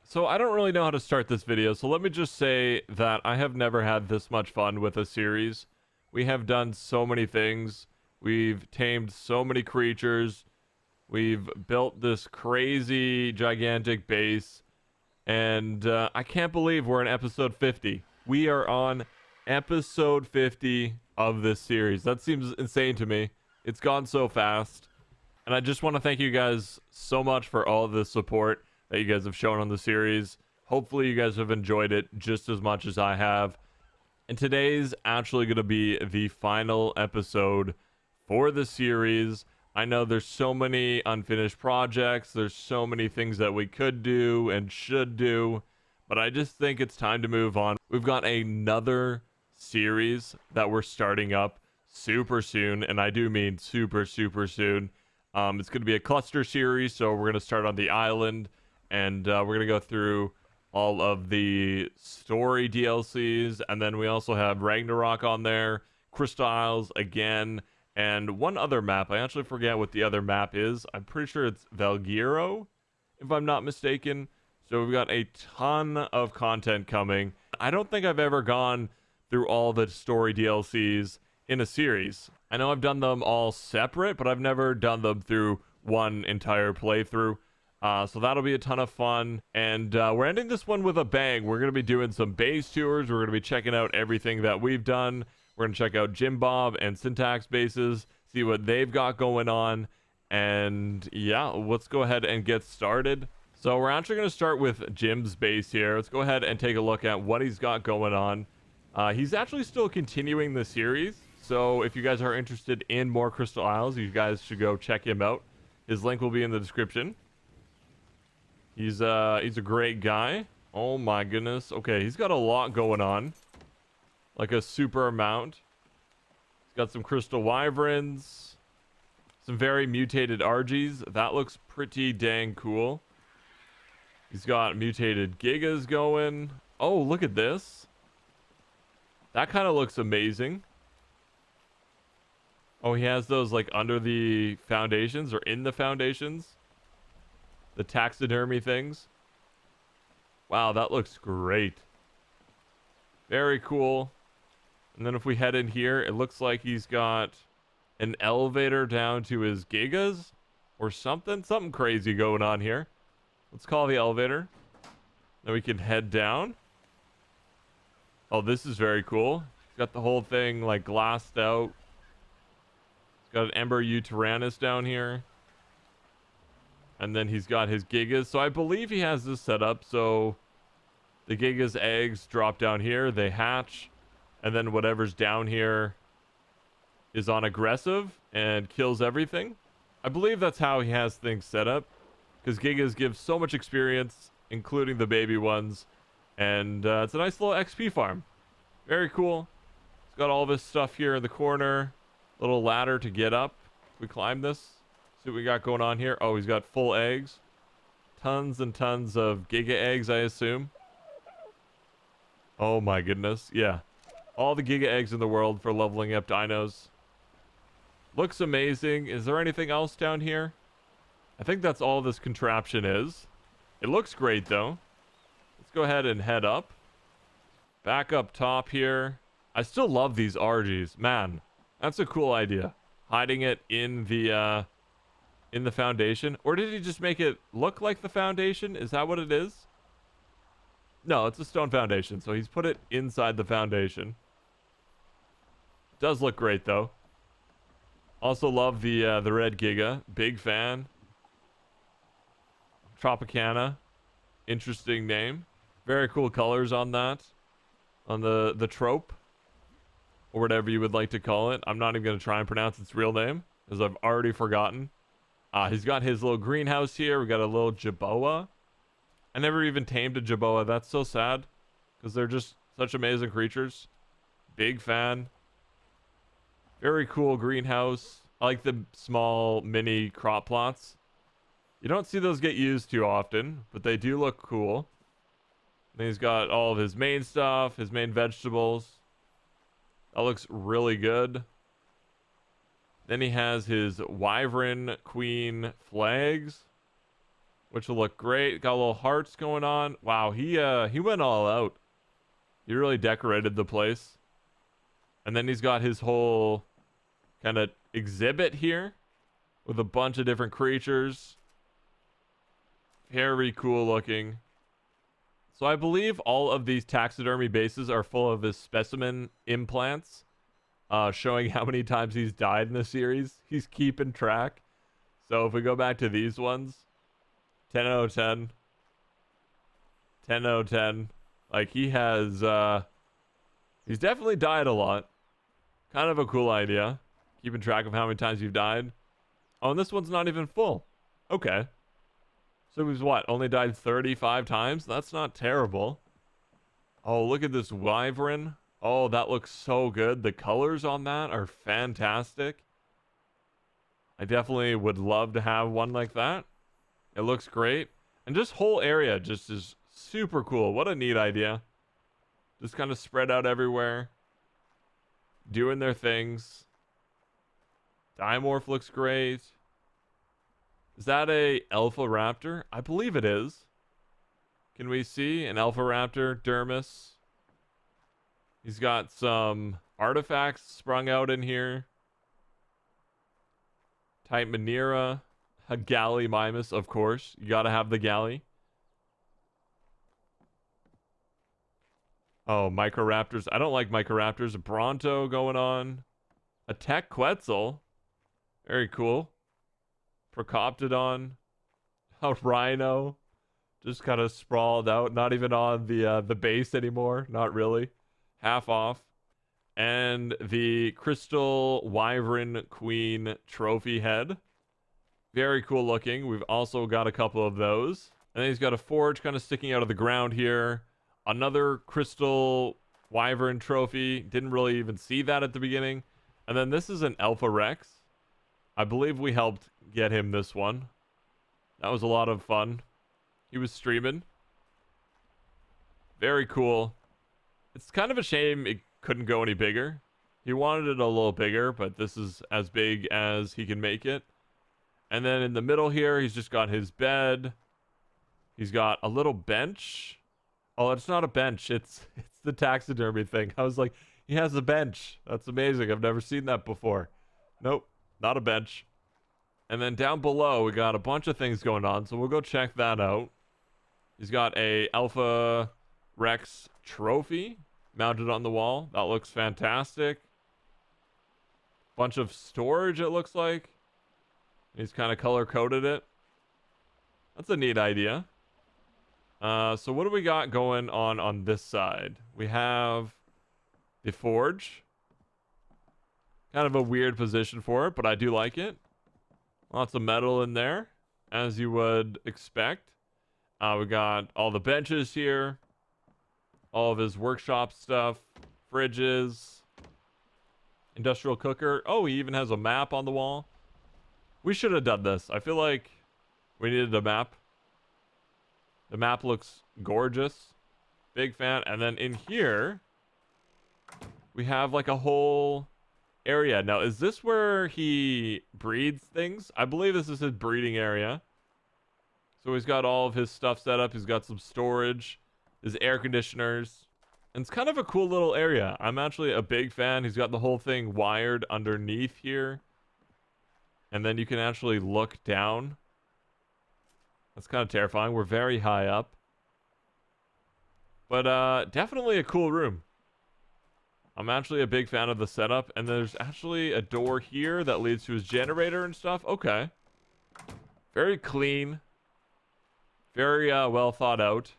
So I don't really know how to start this video, so let me just say that I have never had this much fun with a series. We have done so many things. We've tamed so many creatures. We've built this crazy, gigantic base. And I can't believe we're in episode 50. We are on episode 50 of this series. That seems insane to me. It's gone so fast. And I just want to thank you guys so much for all the support that you guys have shown on the series. Hopefully you guys have enjoyed it just as much as I have. And today's actually going to be the final episode for the series. I know there's so many unfinished projects. There's so many things that we could do and should do. But I just think it's time to move on. We've got another series that we're starting up super soon. And I do mean super, super soon. It's going to be a cluster series. So we're going to start on the island. And we're going to go through all of the story DLCs. And then we also have Ragnarok on there. Crystal Isles again. And one other map. I actually forget what the other map is. I'm pretty sure it's Valguero, if I'm not mistaken. So we've got a ton of content coming. I don't think I've ever gone through all the story DLCs in a series. I know I've done them all separate, but I've never done them through one entire playthrough. So that'll be a ton of fun. And we're ending this one with a bang. We're going to be doing some base tours. We're going to be checking out everything that we've done. We're going to check out JimBob and Syntac's bases, see what they've got going on. And yeah, let's go ahead and get started. So we're actually going to start with Jim's base here. Let's go ahead and take a look at what he's got going on. He's actually still continuing the series. So if you guys are interested in more Crystal Isles, you guys should go check him out. His link will be in the description. He's a great guy. Oh my goodness. Okay, he's got a lot going on. Like a super amount. He's got some crystal wyverns. Some very mutated Argies. That looks pretty dang cool. He's got mutated Gigas going. Oh, look at this. That kind of looks amazing. Oh, he has those like under the foundations or in the foundations. The taxidermy things. Wow, that looks great. Very cool. And then if we head in here, it looks like he's got an elevator down to his gigas or something. Something crazy going on here. Let's call the elevator. Then we can head down. Oh, this is very cool. He's got the whole thing like glassed out. He's got an Ember Tyrannus down here. And then he's got his gigas. So I believe he has this set up. So the gigas eggs drop down here. They hatch. And then whatever's down here is on aggressive and kills everything. I believe that's how he has things set up. Because gigas give so much experience, including the baby ones. And it's a nice little XP farm. Very cool. It's got all this stuff here in the corner. Little ladder to get up. We climb this. See what we got going on here. Oh, he's got full eggs. Tons and tons of giga eggs, I assume. Oh my goodness. Yeah. All the giga eggs in the world for leveling up dinos. Looks amazing. Is there anything else down here? I think that's all this contraption is. It looks great though. Let's go ahead and head up. Back up top here. I still love these Argies. Man, that's a cool idea. Hiding it in the foundation. Or did he just make it look like the foundation? Is that what it is? No, it's a stone foundation. So he's put it inside the foundation. Does look great though. Also love the red Giga. Big fan. Tropeognathus. Interesting name. Very cool colors on that. On the trope. Or whatever you would like to call it. I'm not even going to try and pronounce its real name, as I've already forgotten. He's got his little greenhouse here. We got a little Jaboa. I never even tamed a Jaboa. That's so sad. Because they're just such amazing creatures. Big fan. Very cool greenhouse. I like the small mini crop plots. You don't see those get used too often, but they do look cool. And he's got all of his main stuff, his main vegetables. That looks really good. Then he has his Wyvern Queen flags. which will look great. Got little hearts going on. Wow, he went all out. He really decorated the place. And then he's got his whole kind of exhibit here with a bunch of different creatures. Very cool looking. So I believe all of these taxidermy bases are full of his specimen implants, showing how many times he's died in the series. He's keeping track. So if we go back to these ones, 10 out of 10. 10 out of 10. Like, he has, he's definitely died a lot. Kind of a cool idea. Keeping track of how many times you've died. Oh, and this one's not even full. Okay. So he's what? Only died 35 times? That's not terrible. Oh, look at this wyvern. Oh, that looks so good. The colors on that are fantastic. I definitely would love to have one like that. It looks great. And this whole area just is super cool. What a neat idea. Just kind of spread out everywhere. Doing their things. Dimorph looks great. Is that a alpha raptor? I believe it is. Can we see an alpha raptor, Dermis? He's got some artifacts sprung out in here. Type Manera. A Gallimimus, of course. You gotta have the galley. Oh, Microraptors. I don't like Microraptors. A Bronto going on. A Tech Quetzal. Very cool. Procoptodon. A Rhino. Just kind of sprawled out. Not even on the base anymore. Not really. Half off. And the Crystal Wyvern Queen trophy head. Very cool looking. We've also got a couple of those. And then he's got a forge kind of sticking out of the ground here. Another Crystal Wyvern trophy. Didn't really even see that at the beginning. And then this is an Alpha Rex. I believe we helped get him this one. That was a lot of fun. He was streaming. Very cool. It's kind of a shame it couldn't go any bigger. He wanted it a little bigger, but this is as big as he can make it. And then in the middle here, he's just got his bed. He's got a little bench. Oh, it's not a bench. It's the taxidermy thing. I was like, he has a bench. That's amazing. I've never seen that before. Nope, not a bench. And then down below, we got a bunch of things going on, so we'll go check that out. He's got a Alpha Rex trophy mounted on the wall. That looks fantastic. Bunch of storage, it looks like. He's kind of color-coded it. That's a neat idea. So what do we got going on this side? We have the forge. Kind of a weird position for it, but I do like it. Lots of metal in there, as you would expect. We got all the benches here. All of his workshop stuff. Fridges. Industrial cooker. Oh, he even has a map on the wall. We should have done this. I feel like we needed a map. The map looks gorgeous. Big fan. And then in here, we have like a whole area. Now, is this where he breeds things? I believe this is his breeding area. So he's got all of his stuff set up. He's got some storage, his air conditioners. And it's kind of a cool little area. I'm actually a big fan. He's got the whole thing wired underneath here. And then you can actually look down. That's kind of terrifying. We're very high up. But definitely a cool room. I'm actually a big fan of the setup. And there's actually a door here that leads to his generator and stuff. Okay. Very clean. Very well thought out.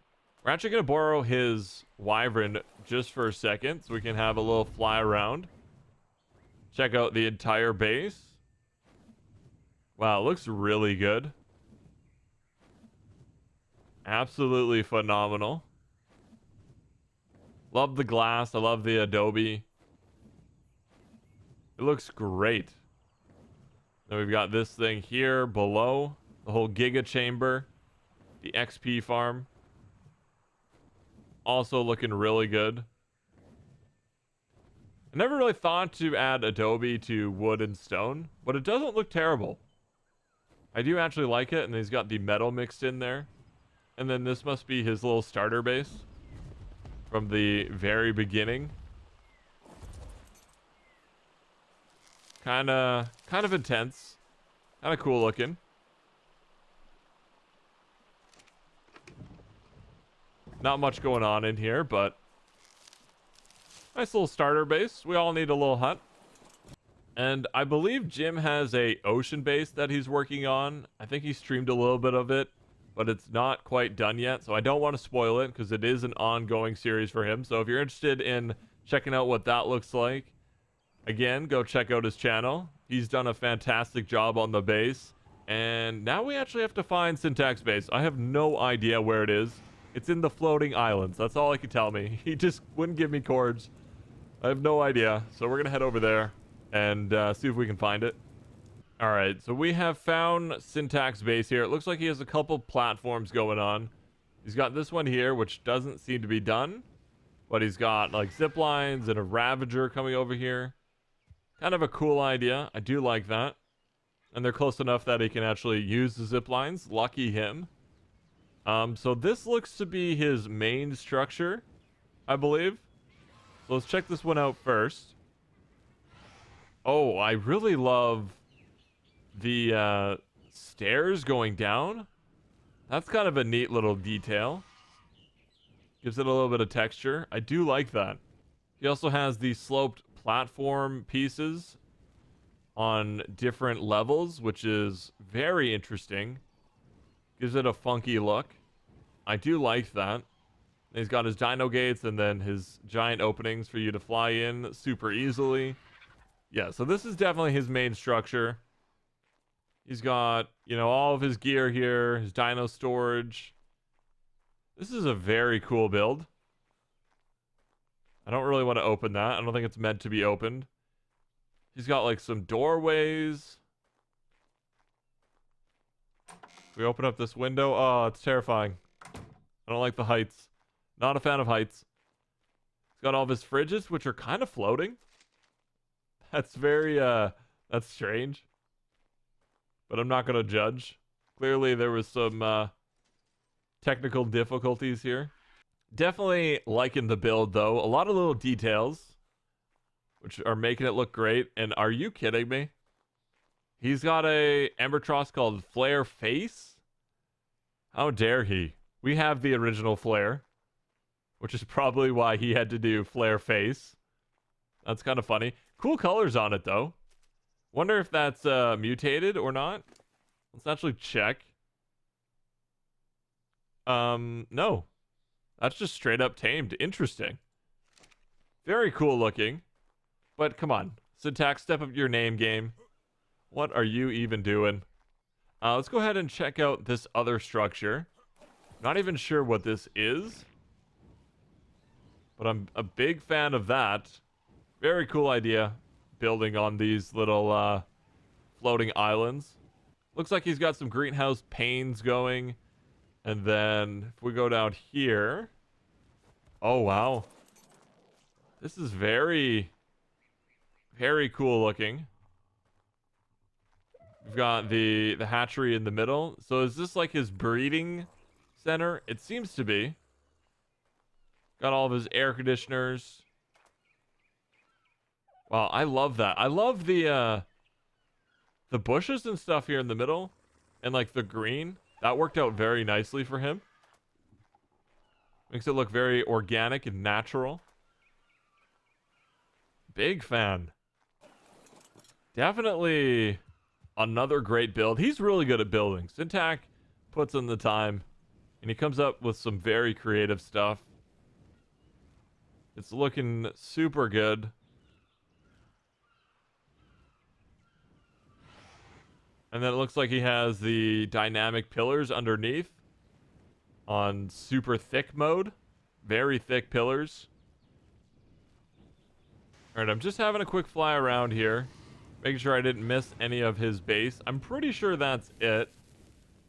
We're actually going to borrow his wyvern just for a second so we can have a little fly around. Check out the entire base. Wow, it looks really good. Absolutely phenomenal. Love the glass. I love the Adobe. It looks great. Then we've got this thing here below. The whole Giga Chamber. The XP farm. Also looking really good. I never really thought to add Adobe to wood and stone, but it doesn't look terrible. I do actually like it, and he's got the metal mixed in there. And then this must be his little starter base from the very beginning. Kind of intense. Kind of cool looking. Not much going on in here, but nice little starter base. We all need a little hut. And I believe Jim has a ocean base that he's working on. I think he streamed a little bit of it, but it's not quite done yet. So I don't want to spoil it because it is an ongoing series for him. So if you're interested in checking out what that looks like, again, go check out his channel. He's done a fantastic job on the base. And now we actually have to find Syntac's base. I have no idea where it is. It's in the floating islands. That's all he could tell me. He just wouldn't give me chords. I have no idea. So we're going to head over there and see if we can find it. All right. So we have found Syntac's base here. It looks like he has a couple platforms going on. He's got this one here, which doesn't seem to be done. But he's got like zip lines and a Ravager coming over here. Kind of a cool idea. I do like that. And they're close enough that he can actually use the zip lines. Lucky him. So this looks to be his main structure, I believe. So let's check this one out first. Oh, I really love the stairs going down. That's kind of a neat little detail. Gives it a little bit of texture. I do like that. He also has the sloped platform pieces on different levels, which is very interesting. Gives it a funky look. I do like that. He's got his dino gates and then his giant openings for you to fly in super easily. Yeah, so this is definitely his main structure. He's got, you know, all of his gear here, his dino storage. This is a very cool build. I don't really want to open that. I don't think it's meant to be opened. He's got like some doorways. We open up this window. Oh, it's terrifying. I don't like the heights. Not a fan of heights. He's got all of his fridges, which are kind of floating. That's very, that's strange. But I'm not going to judge. Clearly, there was some technical difficulties here. Definitely liking the build, though. A lot of little details, which are making it look great. And are you kidding me? He's got a Embertross called Flare Face. How dare he? We have the original Flare, which is probably why he had to do Flare Face. That's kind of funny. Cool colors on it, though. Wonder if that's mutated or not. Let's actually check. No. That's just straight up tamed. Interesting. Very cool looking. But come on. Syntac, step up your name game. What are you even doing? Let's go ahead and check out this other structure. Not even sure what this is. But I'm a big fan of that. Very cool idea. Building on these little floating islands. Looks like he's got some greenhouse panes going. And then if we go down here. Oh, wow. This is very, very cool looking. We've got the hatchery in the middle. So is this like his breeding center? It seems to be. Got all of his air conditioners. Wow, I love that. I love the bushes and stuff here in the middle. And like the green. That worked out very nicely for him. Makes it look very organic and natural. Big fan. Definitely another great build. He's really good at building. Syntac puts in the time. And he comes up with some very creative stuff. It's looking super good. And then it looks like he has the dynamic pillars underneath on super thick mode. Very thick pillars. All right, I'm just having a quick fly around here, making sure I didn't miss any of his base. I'm pretty sure that's it.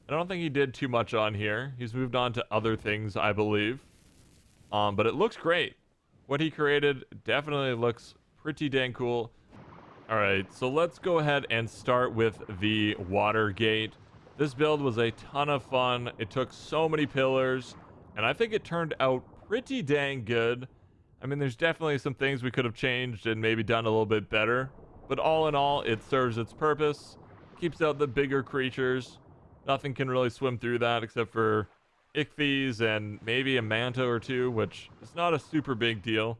I don't think he did too much on here. He's moved on to other things, I believe. But it looks great. What he created definitely looks pretty dang cool. All right, so let's go ahead and start with the water gate. This build was a ton of fun. It took so many pillars, and I think it turned out pretty dang good. I mean, there's definitely some things we could have changed and maybe done a little bit better, but all in all, it serves its purpose. Keeps out the bigger creatures. Nothing can really swim through that except for ichthyes and maybe a manta or two, which is not a super big deal.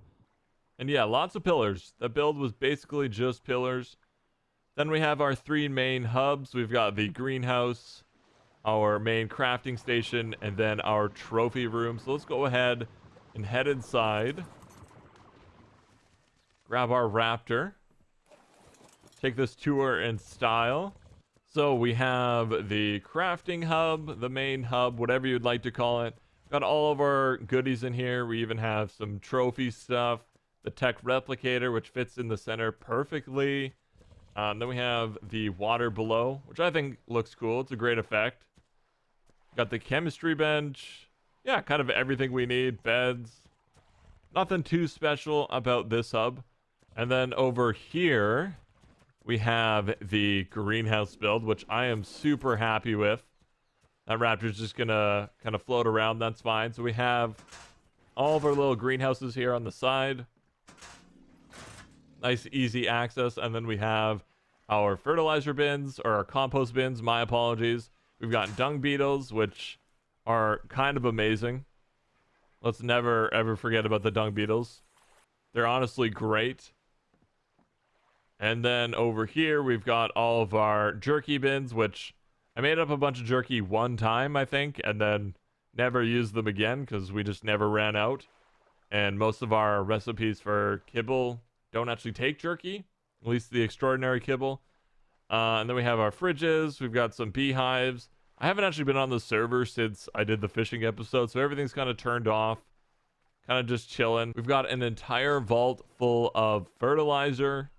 And yeah, lots of pillars. The build was basically just pillars. Then we have our 3 main hubs. We've got the greenhouse, our main crafting station, and then our trophy room. So let's go ahead and head inside. Grab our raptor. Take this tour in style. So we have the crafting hub, the main hub, whatever you'd like to call it. Got all of our goodies in here. We even have some trophy stuff. The tech replicator, which fits in the center perfectly. Then we have the water below, which I think looks cool. It's a great effect. Got the chemistry bench. Yeah, kind of everything we need. Beds. Nothing too special about this hub. And then over here, we have the greenhouse build, which I am super happy with. That raptor's just gonna kind of float around. That's fine. So we have all of our little greenhouses here on the side. Nice, easy access. And then we have our fertilizer bins, or our compost bins. My apologies. We've got dung beetles, which are kind of amazing. Let's never, ever forget about the dung beetles. They're honestly great. And then over here, we've got all of our jerky bins, which I made up a bunch of jerky one time, I think, and then never used them again because we just never ran out. And most of our recipes for kibble don't actually take jerky, at least the extraordinary kibble. And then we have our fridges. We've got some beehives. I haven't actually been on the server since I did the fishing episode, so everything's kind of turned off. Kind of just chilling. We've got an entire vault full of fertilizer,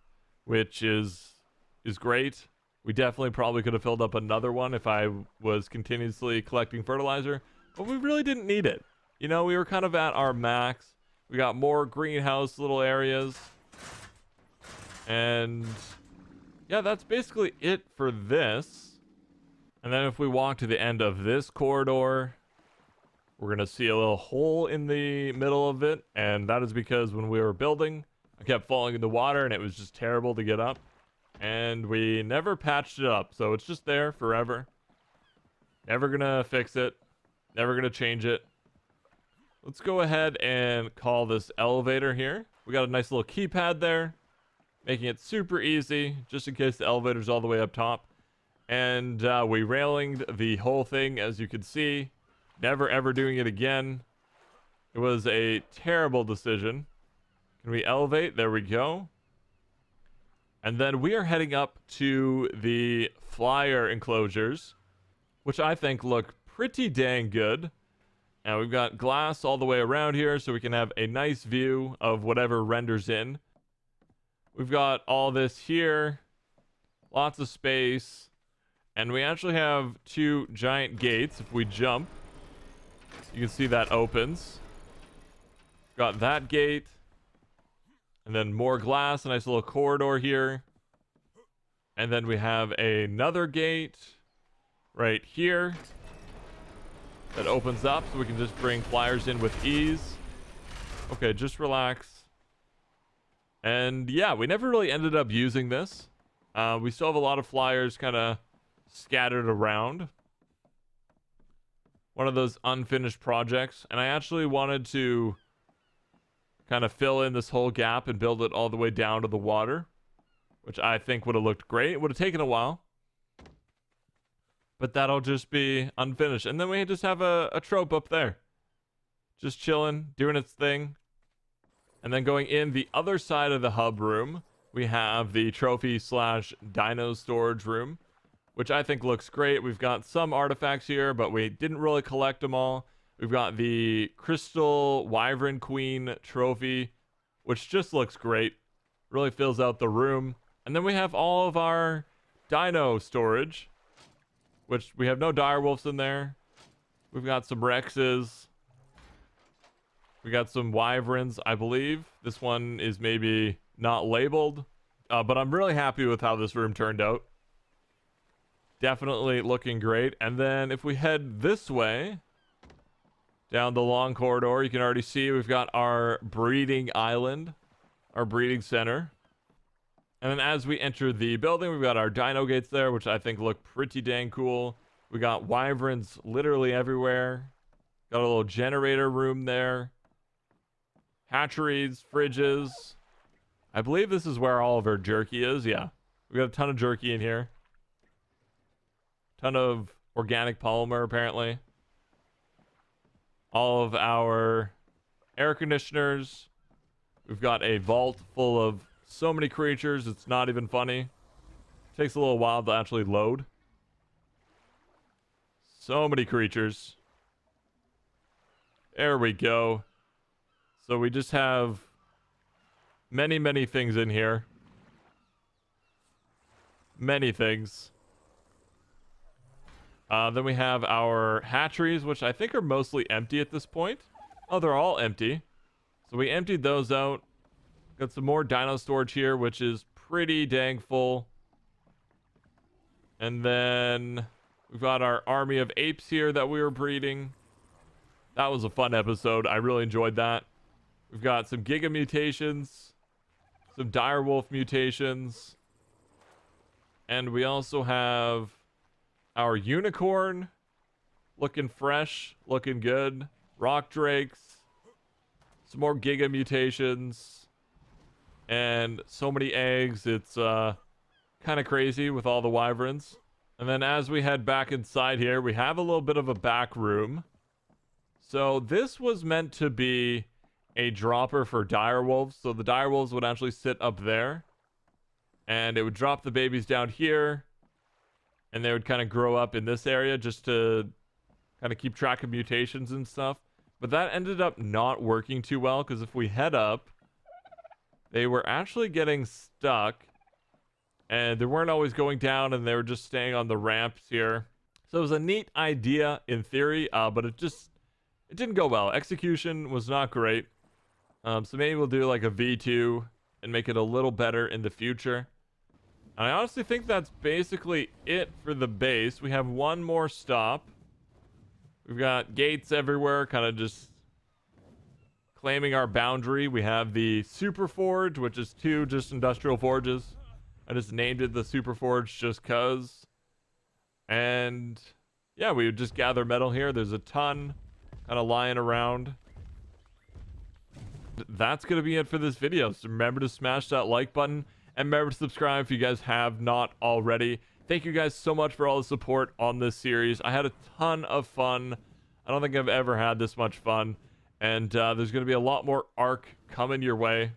which is great. We definitely probably could have filled up another one if I was continuously collecting fertilizer, but we really didn't need it. You know, we were kind of at our max. We got more greenhouse little areas. And yeah, that's basically it for this. And then if we walk to the end of this corridor, we're going to see a little hole in the middle of it. And that is because when we were building, I kept falling in the water and it was just terrible to get up. And we never patched it up. So it's just there forever. Never going to fix it. Never going to change it. Let's go ahead and call this elevator here. We got a nice little keypad there, making it super easy, just in case the elevator's all the way up top. And we railinged the whole thing, as you can see. Never ever doing it again. It was a terrible decision. Can we elevate? There we go. And then we are heading up to the flyer enclosures, which I think look pretty dang good. And we've got glass all the way around here, so we can have a nice view of whatever renders in. We've got all this here, lots of space, and we actually have 2 giant gates. If we jump, you can see that opens. Got that gate, and then more glass, a nice little corridor here. And then we have another gate right here that opens up, so we can just bring flyers in with ease. Okay, just relax. And yeah, we never really ended up using this. We still have a lot of flyers kind of scattered around. One of those unfinished projects. And I actually wanted to kind of fill in this whole gap and build it all the way down to the water, which I think would have looked great. It would have taken a while, but that'll just be unfinished. And then we just have a trope up there, just chilling, doing its thing. And then going in the other side of the hub room, we have the trophy / dino storage room, which I think looks great. We've got some artifacts here, but we didn't really collect them all. We've got the crystal wyvern queen trophy, which just looks great. Really fills out the room. And then we have all of our dino storage, which we have no direwolves in there. We've got some rexes. We got some wyverns, I believe. This one is maybe not labeled, but I'm really happy with how this room turned out. definitely looking great. And then if we head this way, down the long corridor, you can already see we've got our breeding island, our breeding center. And then as we enter the building, we've got our dino gates there, which I think look pretty dang cool. We got wyverns literally everywhere. Got a little generator room there. Hatcheries, fridges. I believe this is where all of our jerky is. Yeah. We got a ton of jerky in here. Ton of organic polymer, apparently. All of our air conditioners. We've got a vault full of so many creatures, it's not even funny. Takes a little while to actually load. So many creatures. There we go. So we just have many, many things in here. Many things. Then we have our hatcheries, which I think are mostly empty at this point. Oh, they're all empty. So we emptied those out. Got some more dino storage here, which is pretty dang full. And then we've got our army of apes here that we were breeding. That was a fun episode. I really enjoyed that. We've got some giga mutations, some direwolf mutations. And we also have our unicorn, looking fresh, looking good. Rock drakes, some more giga mutations, and so many eggs. It's kind of crazy with all the wyverns. And then as we head back inside here, we have a little bit of a back room. So this was meant to be a dropper for direwolves. So the direwolves would actually sit up there, and it would drop the babies down here. And they would kind of grow up in this area just to kind of keep track of mutations and stuff. But that ended up not working too well, because if we head up, they were actually getting stuck. And they weren't always going down, and they were just staying on the ramps here. So it was a neat idea in theory, but it didn't go well. Execution was not great. So maybe we'll do like a V2 and make it a little better in the future. I honestly think that's basically it for the base. We have one more stop. We've got gates everywhere, kind of just claiming our boundary. We have the Super Forge, which is 2 just industrial forges. I just named it the Super Forge just cuz. And yeah, we would just gather metal here. There's a ton kind of lying around. That's going to be it for this video. So remember to smash that like button. And remember to subscribe if you guys have not already. Thank you guys so much for all the support on this series. I had a ton of fun. I don't think I've ever had this much fun. And there's going to be a lot more ARC coming your way.